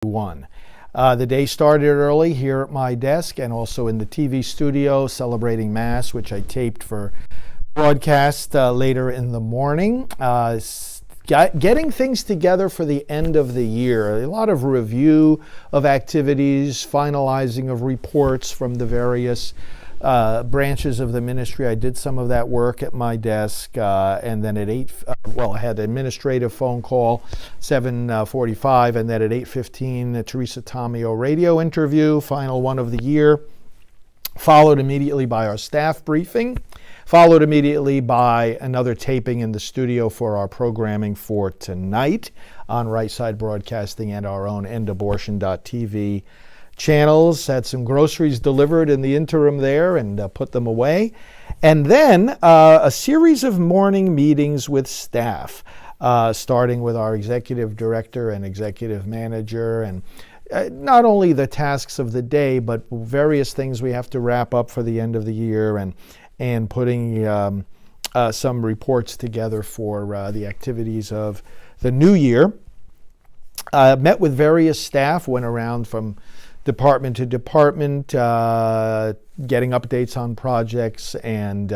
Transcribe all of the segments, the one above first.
1. The day started early here at my desk and also in the TV studio celebrating Mass, which I taped for broadcast later in the morning. Getting things together for the end of the year. A lot of review of activities, finalizing of reports from the various branches of the ministry. I did some of that work at my desk, and then at I had an administrative phone call, 7:45, and then at 8:15, the Teresa Tomeo radio interview, final one of the year, followed immediately by our staff briefing, followed immediately by another taping in the studio for our programming for tonight on Right Side Broadcasting and our own endabortion.tv channels. Had some groceries delivered in the interim there and put them away. And then a series of morning meetings with staff, starting with our executive director and executive manager, and not only the tasks of the day, but various things we have to wrap up for the end of the year, and putting some reports together for the activities of the new year. Met with various staff, went around from department to department, getting updates on projects and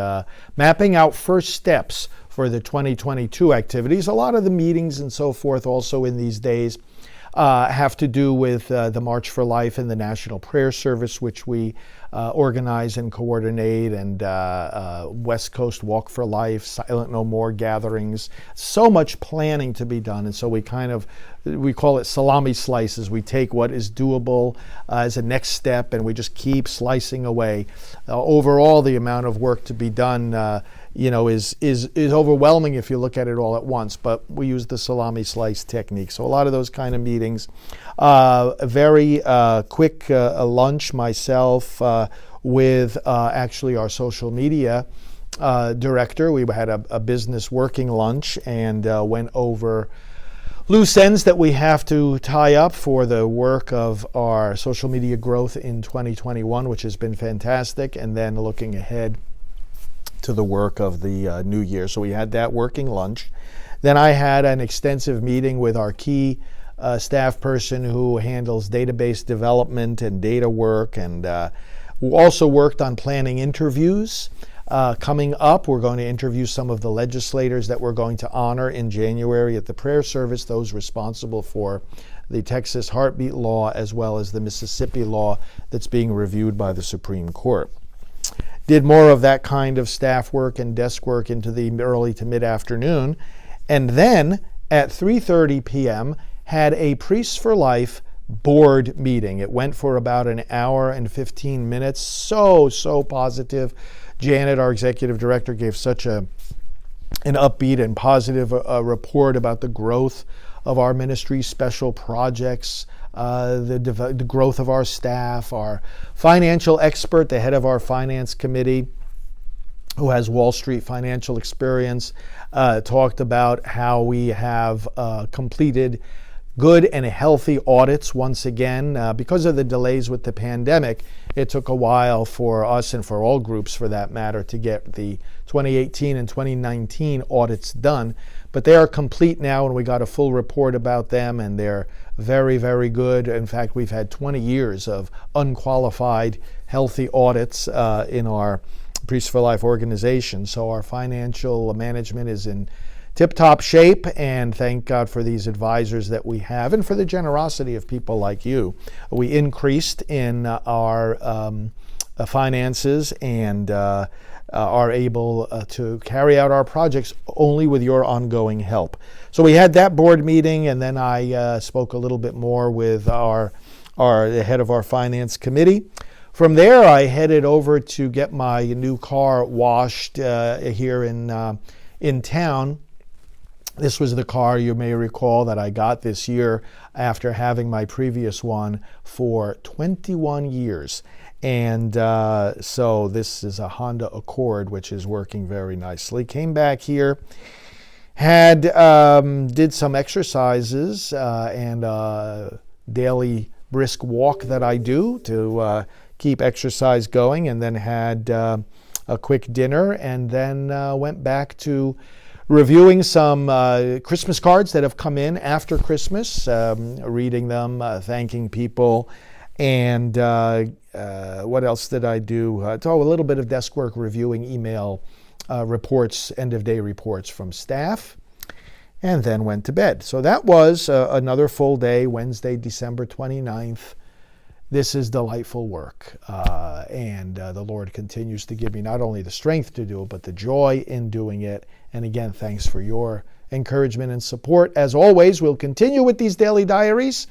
mapping out first steps for the 2022 activities. A lot of the meetings and so forth also in these days have to do with the March for Life and the National Prayer Service, which we organize and coordinate, and West Coast Walk for Life, Silent No More gatherings. So much planning to be done, and so we call it salami slices. We take what is doable as a next step, and we just keep slicing away. Overall, the amount of work to be done is overwhelming if you look at it all at once, but we use the salami slice technique. So a lot of those kind of meetings. A very quick lunch myself with actually our social media director. We had a business working lunch and went over loose ends that we have to tie up for the work of our social media growth in 2021, which has been fantastic, and then looking ahead to the work of the new year. So we had that working lunch. Then I had an extensive meeting with our key staff person who handles database development and data work, and who also worked on planning interviews. Coming up, we're going to interview some of the legislators that we're going to honor in January at the prayer service, those responsible for the Texas heartbeat law as well as the Mississippi law that's being reviewed by the Supreme Court. Did more of that kind of staff work and desk work into the early to mid-afternoon, and then at 3:30 p.m. had a Priests for Life board meeting. It went for about an hour and 15 minutes. So positive. Janet, our executive director, gave such an upbeat and positive report about the growth of our ministry, special projects, the growth of our staff. Our financial expert, the head of our finance committee, who has Wall Street financial experience, talked about how we have completed good and healthy audits once again. Because of the delays with the pandemic, it took a while for us and for all groups for that matter to get the 2018 and 2019 audits done. But they are complete now, and we got a full report about them, and they're very, very good. In fact, we've had 20 years of unqualified, healthy audits in our Priests for Life organization. So our financial management is in tip-top shape, and thank God for these advisors that we have and for the generosity of people like you. We increased in our finances and are able to carry out our projects only with your ongoing help. So we had that board meeting, and then I spoke a little bit more with the head of our finance committee. From there, I headed over to get my new car washed here in town. This was the car, you may recall, that I got this year after having my previous one for 21 years. And so this is a Honda Accord, which is working very nicely. Came back here, did some exercises and daily brisk walk that I do to keep exercise going, and then had a quick dinner, and then went back to reviewing some Christmas cards that have come in after Christmas, reading them, thanking people, and what else did I do? A little bit of desk work, reviewing email reports, end-of-day reports from staff, and then went to bed. So that was another full day, Wednesday, December 29th. This is delightful work, and the Lord continues to give me not only the strength to do it, but the joy in doing it. And again, thanks for your encouragement and support. As always, we'll continue with these daily diaries